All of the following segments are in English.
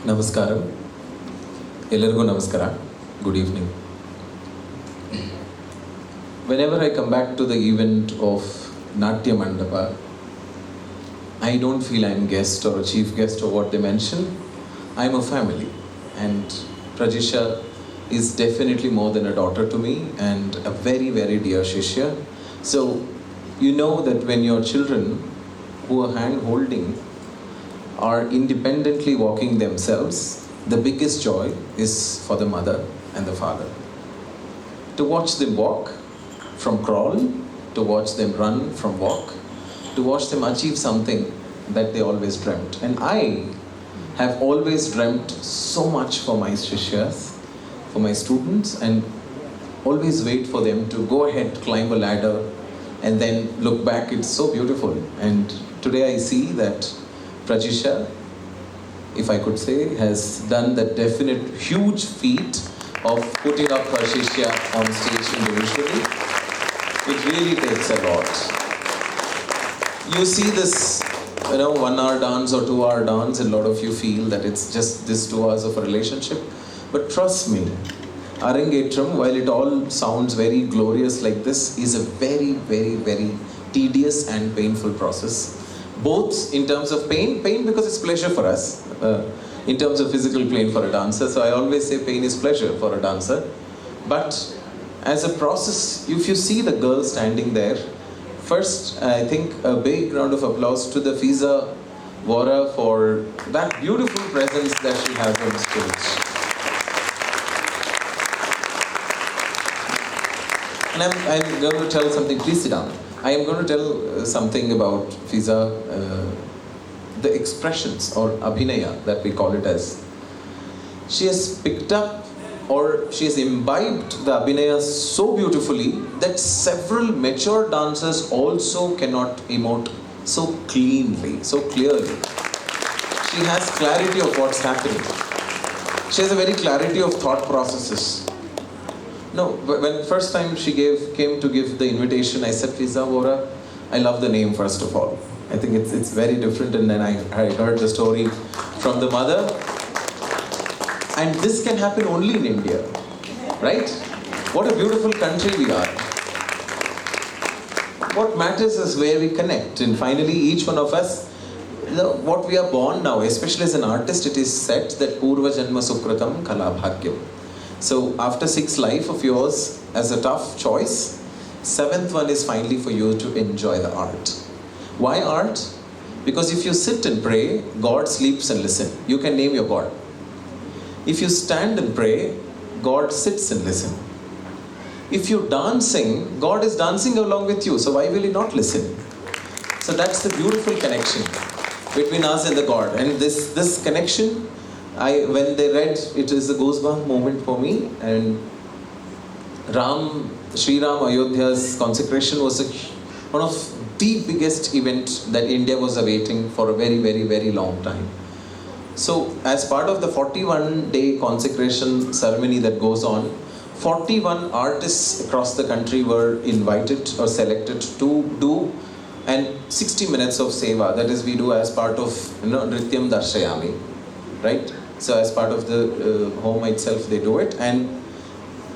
Namaskaram. Ellargu namaskara. Good evening. Whenever I come back to the event of Natya Mandapa, I don't feel I'm guest or a chief guest or what they mention. I'm a family, and Prajisha is definitely more than a daughter to me and a very, very dear Shishya. So you know that when your children who are hand holding are independently walking themselves, the biggest joy is for the mother and the father. To watch them walk from crawl, to watch them run from walk, to watch them achieve something that they always dreamt. And I have always dreamt so much for my Shishyas, for my students, and always wait for them to go ahead, climb a ladder, and then look back. It's so beautiful. And today I see that Prajisha, if I could say, has done the definite huge feat of putting up her Shishya on stage individually. It really takes a lot. You see this, 1 hour dance or 2 hour dance, and a lot of you feel that it's just this 2 hours of a relationship. But trust me, Arangettan, while it all sounds very glorious like this, is a very, very, very tedious and painful process. Both in terms of pain because it's pleasure for us, in terms of physical pain for a dancer. So I always say pain is pleasure for a dancer. But as a process, if you see the girl standing there, first I think a big round of applause to the Fiza, Vora, for that beautiful presence that she has on stage. And I'm going to tell something, please sit down. I am going to tell something about Fiza, the expressions or abhinaya that we call it as. She has picked up or she has imbibed the abhinaya so beautifully that several mature dancers also cannot emote so cleanly, so clearly. She has clarity of what's happening. She has a very clarity of thought processes. No, when first time she came to give the invitation, I said, Fiza, Vora, I love the name first of all. I think it's very different, and then I heard the story from the mother. And this can happen only in India, right? What a beautiful country we are. What matters is where we connect, and finally each one of us, what we are born now, especially as an artist, it is said that Purva Janma Sukratam Kala Bhagyam. So after 6 life of yours as a tough choice, 7th one is finally for you to enjoy the art. Why art? Because if you sit and pray, God sleeps and listens. You can name your God. If you stand and pray, God sits and listens. If you're dancing, God is dancing along with you. So why will He not listen? So that's the beautiful connection between us and the God. And this connection, when they read, it is a goosebump moment for me. And Sri Ram Ayodhya's consecration was one of the biggest event that India was awaiting for a very, very, very long time. So as part of the 41-day consecration ceremony that goes on, 41 artists across the country were invited or selected to do and 60 minutes of seva. That is, we do as part of Nrityam Darshayami, right? So as part of the home itself, they do it. And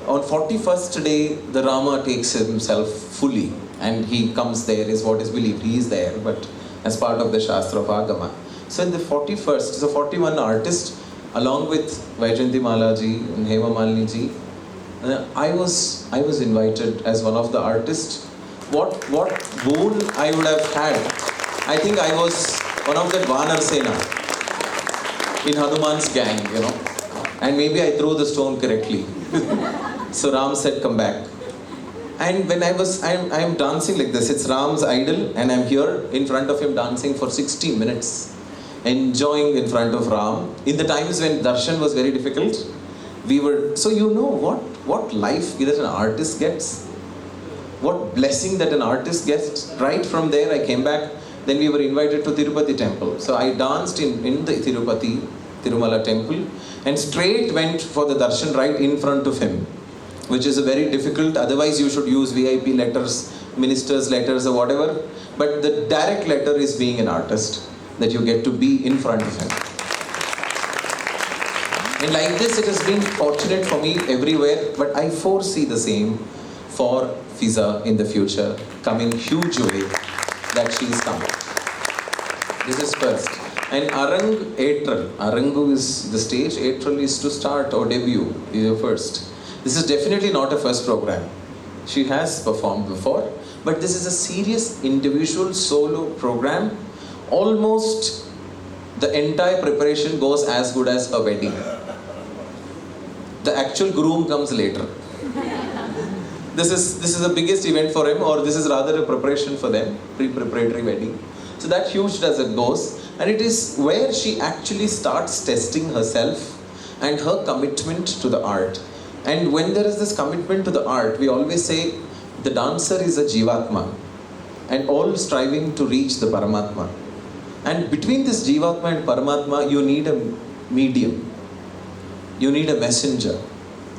on 41st day, the Rama takes himself fully, and he comes there, is what is believed. He is there, but as part of the Shastra of Agama. So in the 41st, so 41 artists, along with Vaijayanti Malaji and Hema Malini ji, I was invited as one of the artists. What boon I would have had. I think I was one of the Vanar Sena in Hanuman's gang, and maybe I threw the stone correctly. So Ram said, come back. And when I'm dancing like this, it's Ram's idol, and I'm here in front of him dancing for 60 minutes, enjoying in front of Ram. In the times when darshan was very difficult, so what life that an artist gets, what blessing that an artist gets. Right from there I came back. Then we were invited to Tirupati temple. So I danced in the Tirumala temple, and straight went for the darshan right in front of him, which is a very difficult. Otherwise you should use VIP letters, ministers' letters or whatever. But the direct letter is being an artist, that you get to be in front of him. And like this, it has been fortunate for me everywhere, but I foresee the same for Fiza in the future, coming huge way that she is coming. This is first. And Arangu is the stage, Atral is to start or debut, is your first. This is definitely not a first program. She has performed before, but this is a serious individual solo program. Almost the entire preparation goes as good as a wedding. The actual groom comes later. This is the biggest event for him, or this is rather a preparation for them, pre-preparatory wedding. So that huge as it goes, and it is where she actually starts testing herself and her commitment to the art. And when there is this commitment to the art, we always say the dancer is a Jivatma and all striving to reach the Paramatma. And between this Jivatma and Paramatma, you need a medium. You need a messenger.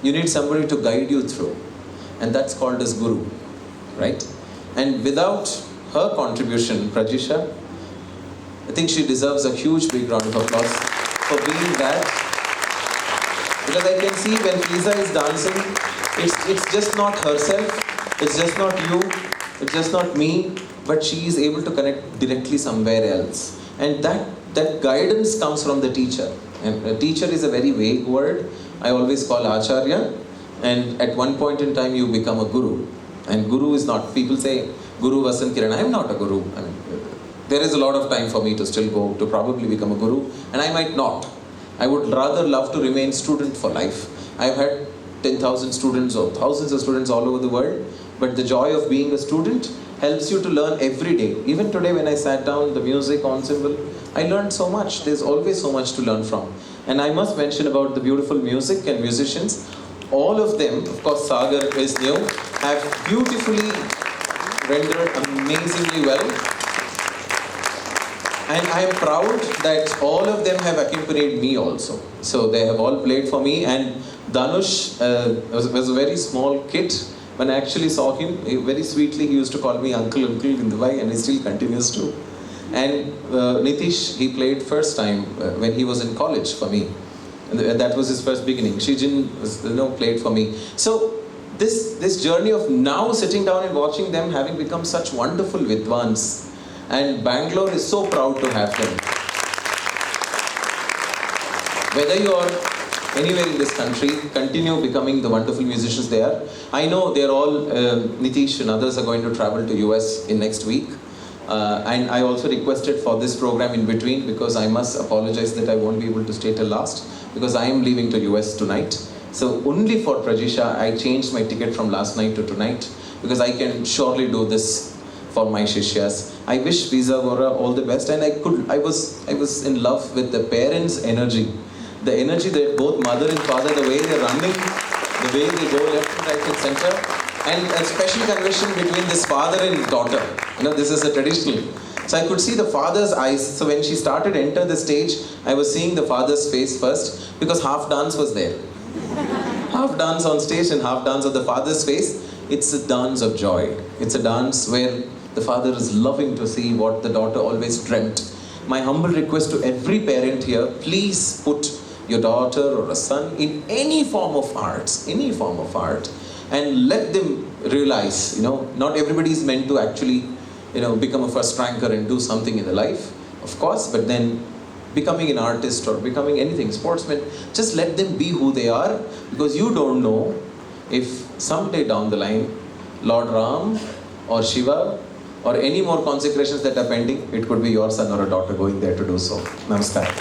You need somebody to guide you through. And that's called as Guru, right? And without her contribution, Prajisha, I think she deserves a huge big round of applause for being that. Because I can see when Fiza is dancing, it's just not herself, it's just not you, it's just not me, but she is able to connect directly somewhere else. And that guidance comes from the teacher. And a teacher is a very vague word. I always call Acharya. And at one point in time, you become a guru. And guru is not, people say, Guru Vasanth Kiran. I am not a guru. I mean, there is a lot of time for me to still go to probably become a guru. And I might not. I would rather love to remain student for life. I've had 10,000 students or thousands of students all over the world. But the joy of being a student helps you to learn every day. Even today when I sat down, the music ensemble, I learned so much. There's always so much to learn from. And I must mention about the beautiful music and musicians. All of them, of course Sagar is new, have beautifully rendered amazingly well. And I am proud that all of them have accompanied me also. So they have all played for me, and Dhanush was a very small kid. When I actually saw him, very sweetly he used to call me uncle in Dubai, and he still continues to. And Nitish, he played first time when he was in college for me. And that was his first beginning. Shijin played for me. So this journey of now sitting down and watching them having become such wonderful Vidwans. And Bangalore is so proud to have them. Whether you are anywhere in this country, continue becoming the wonderful musicians they are. I know they're all, Nitish and others are going to travel to US in next week. And I also requested for this program in between, because I must apologize that I won't be able to stay till last, because I am leaving to US tonight. So only for Prajisha, I changed my ticket from last night to tonight, because I can surely do this for my Shishyas. I wish Fiza, Vora all the best, and I was in love with the parents' energy. The energy that both mother and father, the way they're running, the way they go left and right and center, and a special connection between this father and daughter. This is a traditional. So I could see the father's eyes. So when she started enter the stage, I was seeing the father's face first, because half dance was there. Half dance on stage and half dance of the father's face. It's a dance of joy. It's a dance where the father is loving to see what the daughter always dreamt. My humble request to every parent here, please put your daughter or a son in any form of arts, and let them realize, not everybody is meant to actually, become a first ranker and do something in the life, of course, but then becoming an artist or becoming anything, sportsman, just let them be who they are, because you don't know if someday down the line, Lord Ram or Shiva or any more consecrations that are pending, it could be your son or a daughter going there to do so. Namaskar.